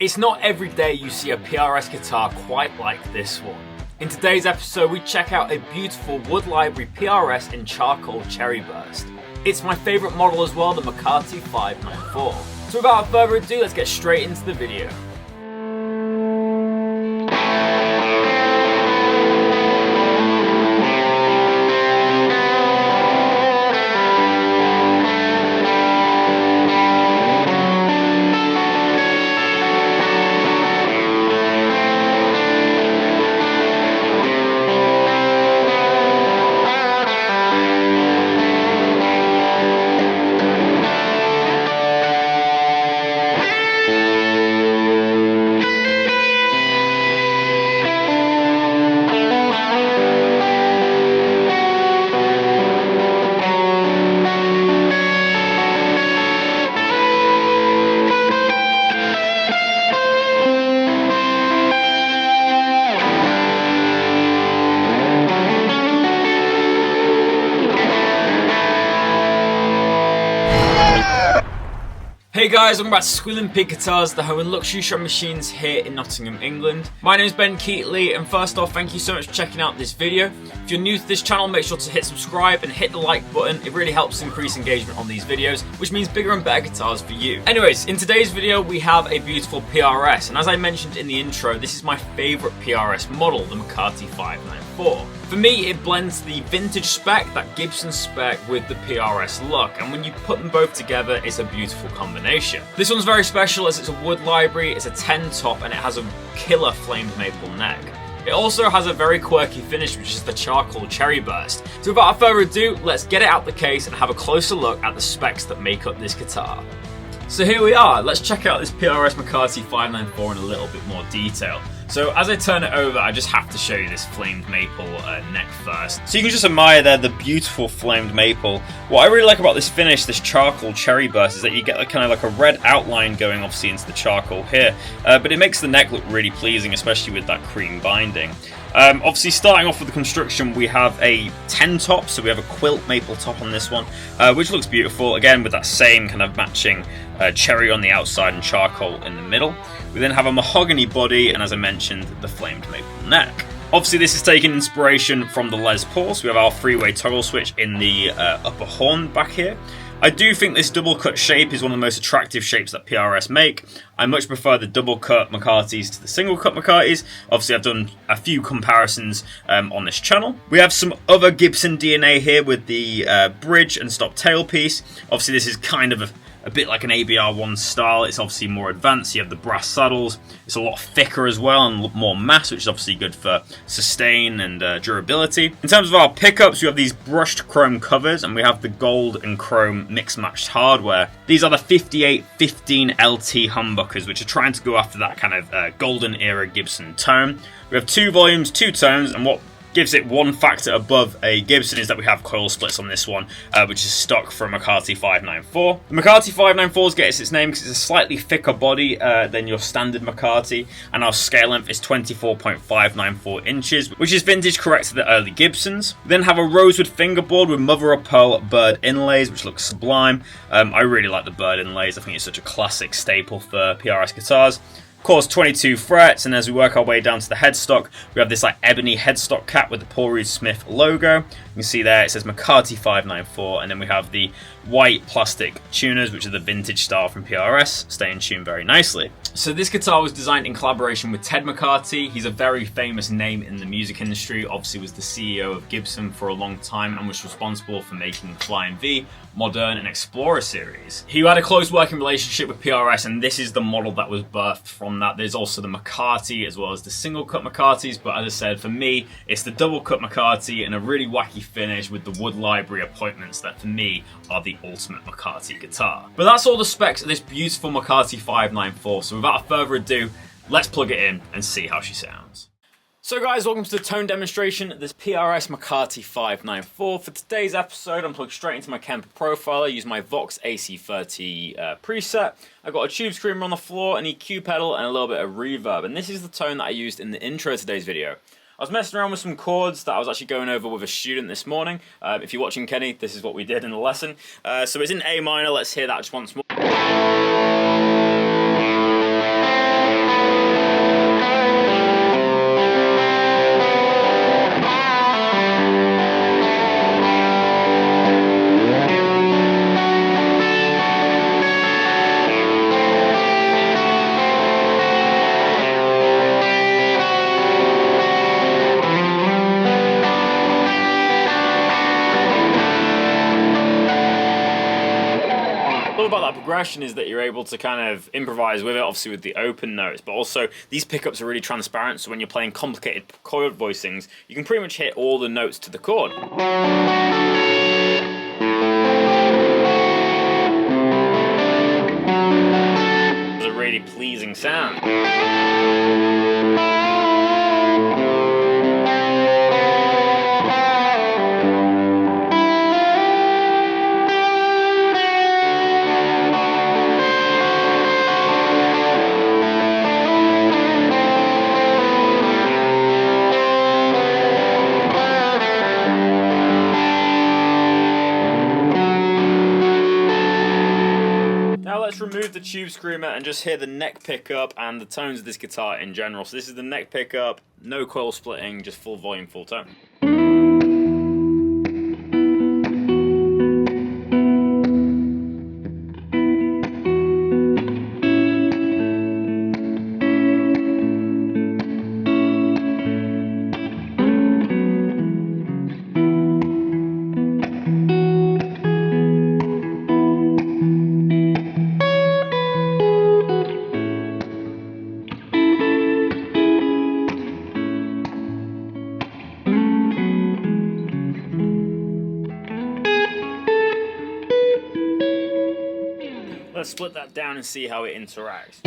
It's not every day you see a PRS guitar quite like this one. In today's episode, we check out a beautiful Wood Library PRS in charcoal cherry burst. It's my favourite model as well, the McCarty 594. So without further ado, let's get straight into the video. Hey guys, welcome back to Squealing Pig Guitars, the home and luxury shop machines here in Nottingham, England. My name is Ben Keightley, and first off, thank you so much for checking out this video. If you're new to this channel, make sure to hit subscribe and hit the like button. It really helps increase engagement on these videos, which means bigger and better guitars for you. Anyways, in today's video, we have a beautiful PRS, and as I mentioned in the intro, this is my favourite PRS model, the McCarty 594. For me, it blends the vintage spec, that Gibson spec, with the PRS look, and when you put them both together, it's a beautiful combination. This one's very special as it's a wood library, it's a 10 top, and it has a killer flamed maple neck. It also has a very quirky finish, which is the charcoal cherry burst. So without further ado, let's get it out the case and have a closer look at the specs that make up this guitar. So here we are, let's check out this PRS McCarty 594 in a little bit more detail. So as I turn it over, I just have to show you this flamed maple neck first. So you can just admire there the beautiful flamed maple. What I really like about this finish, this charcoal cherry burst, is that you get kind of like a red outline going obviously into the charcoal here, but it makes the neck look really pleasing, especially with that cream binding. Obviously starting off with the construction, we have a 10 top, so we have a quilt maple top on this one, which looks beautiful, again with that same kind of matching cherry on the outside and charcoal in the middle. We then have a mahogany body, and as I mentioned, the flamed maple neck. Obviously this is taking inspiration from the Les Paul, so we have our three-way toggle switch in the upper horn back here. I do think this double cut shape is one of the most attractive shapes that PRS make. I much prefer the double cut McCartys to the single cut McCartys. Obviously I've done a few comparisons on this channel. We have some other Gibson DNA here with the bridge and stop tailpiece. Obviously this is kind of a bit like an ABR1 style. It's obviously more advanced. You have the brass saddles. It's a lot thicker as well and more mass, which is obviously good for sustain and durability. In terms of our pickups, we have these brushed chrome covers, and we have the gold and chrome mixed matched hardware. These are the 5815 LT humbuckers, which are trying to go after that kind of golden era Gibson tone. We have 2 volumes, 2 tones, and what gives it one factor above a Gibson is that we have coil splits on this one, which is stock from McCarty 594. The McCarty 594 gets its name because it's a slightly thicker body than your standard McCarty, and our scale length is 24.594 inches, which is vintage correct to the early Gibsons. We then have a rosewood fingerboard with mother of pearl bird inlays, which looks sublime. I really like the bird inlays. I think it's such a classic staple for PRS guitars. Of course, 22 frets, and as we work our way down to the headstock, we have this like ebony headstock cap with the Paul Reed Smith logo. You can see there it says McCarty 594, and then we have the white plastic tuners, which are the vintage style from PRS, stay in tune very nicely. So this guitar was designed in collaboration with Ted McCarty. He's a very famous name in the music industry, obviously was the CEO of Gibson for a long time and was responsible for making the Flying V, Modern and Explorer series. He had a close working relationship with PRS, and this is the model that was birthed from that. There's also the McCarty as well as the single cut McCartys, but as I said, for me, it's the double cut McCarty and a really wacky finish with the wood library appointments that for me are the ultimate McCarty guitar. But that's all the specs of this beautiful McCarty 594, so without further ado, let's plug it in and see how she sounds. So guys, welcome to the tone demonstration of this PRS McCarty 594. For today's episode, I'm plugged straight into my Kemper Profiler. I use my Vox AC30 preset. I've got a tube screamer on the floor, an EQ pedal, and a little bit of reverb. And this is the tone that I used in the intro of today's video. I was messing around with some chords that I was actually going over with a student this morning. If you're watching Kenny, this is what we did in the lesson. So it's in A minor. Let's hear that just once more. progression is that you're able to kind of improvise with it, obviously with the open notes, but also these pickups are really transparent, so when you're playing complicated chord voicings, you can pretty much hit all the notes to the chord. It's a really pleasing sound. Now let's remove the tube screamer and just hear the neck pickup and the tones of this guitar in general. So this is the neck pickup, no coil splitting, just full volume, full tone. Let's split that down and see how it interacts.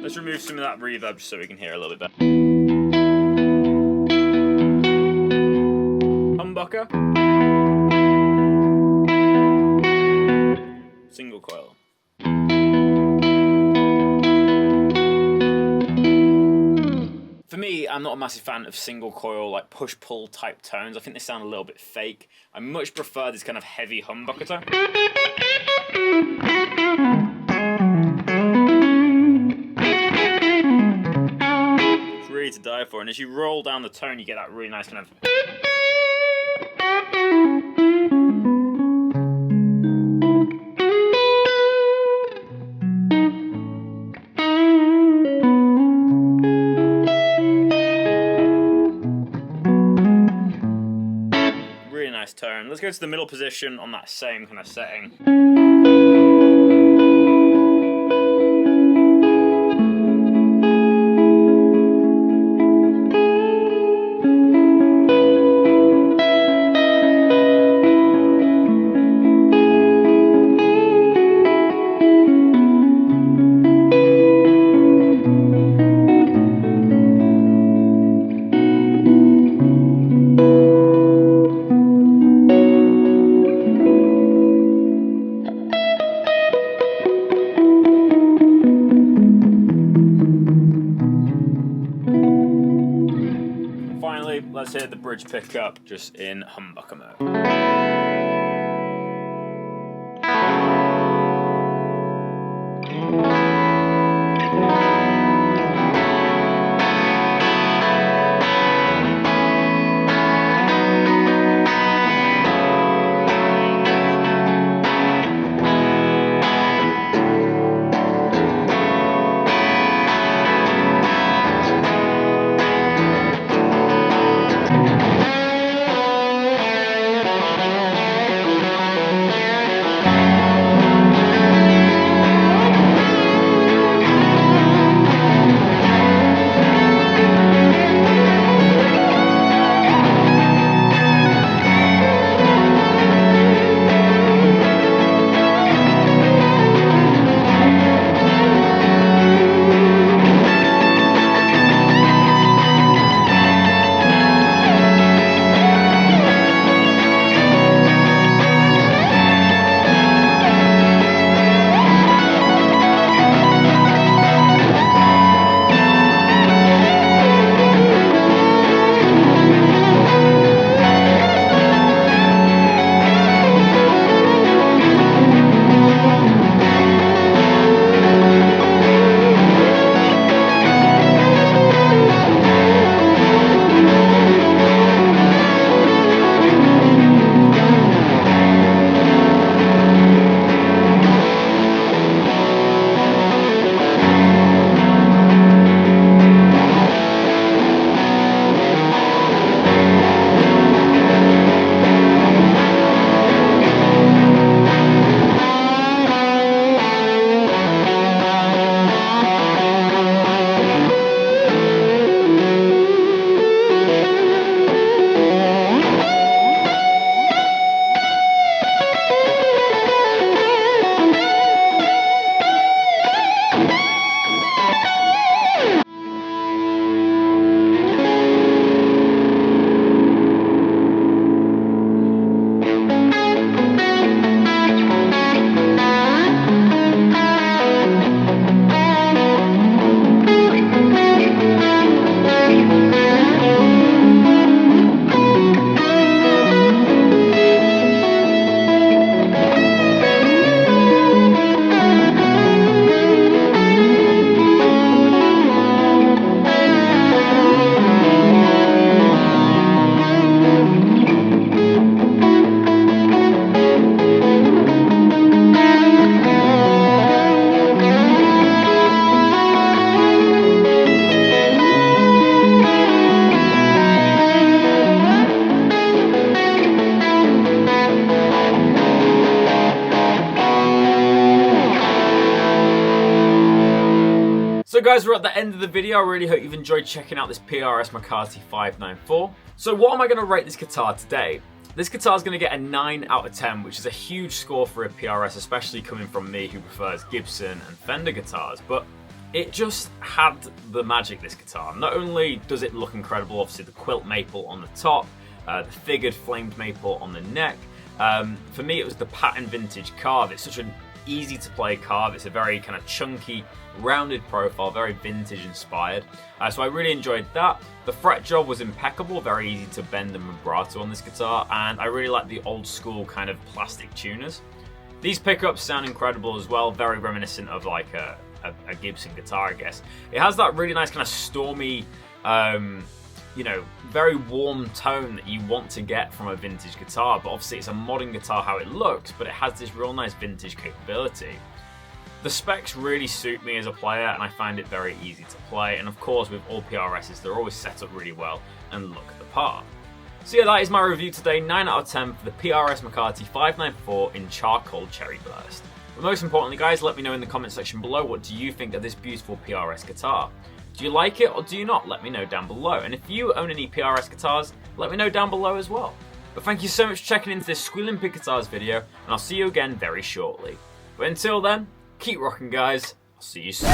Let's remove some of that reverb just so we can hear a little bit better. Humbucker. Single coil. For me, I'm not a massive fan of single coil, like push-pull type tones. I think they sound a little bit fake. I much prefer this kind of heavy humbucker tone. It's really to die for, and as you roll down the tone, you get that really nice kind of... nice tone. Let's go to the middle position on that same kind of setting. Let's hit the bridge pickup just in humbucker mode. guys, we're at the end of the video. I really hope you've enjoyed checking out this PRS McCarty 594. So what am I going to rate this guitar today? This guitar is going to get a 9 out of 10, which is a huge score for a PRS, especially coming from me who prefers Gibson and Fender guitars. But it just had the magic, this guitar. Not only does it look incredible, obviously the quilt maple on the top, the figured flamed maple on the neck. For me, it was the pattern vintage carve. It's such an easy to play carve. It's a very kind of chunky, rounded profile, very vintage inspired. So I really enjoyed that. The fret job was impeccable, very easy to bend and vibrato on this guitar, and I really like the old school kind of plastic tuners. These pickups sound incredible as well, very reminiscent of like a Gibson guitar, I guess. It has that really nice kind of stormy, you know, very warm tone that you want to get from a vintage guitar, but obviously it's a modern guitar how it looks, but it has this real nice vintage capability. The specs really suit me as a player, and I find it very easy to play, and of course with all PRSs they're always set up really well and look the part. So yeah, that is my review today, 9 out of 10 for the PRS McCarty 594 in Charcoal Cherry Burst. But most importantly guys, let me know in the comment section below, what do you think of this beautiful PRS guitar? Do you like it or do you not? Let me know down below. And if you own any PRS guitars, let me know down below as well. But thank you so much for checking into this Squealing Pig Guitars video, and I'll see you again very shortly. But until then, keep rocking guys. I'll see you soon.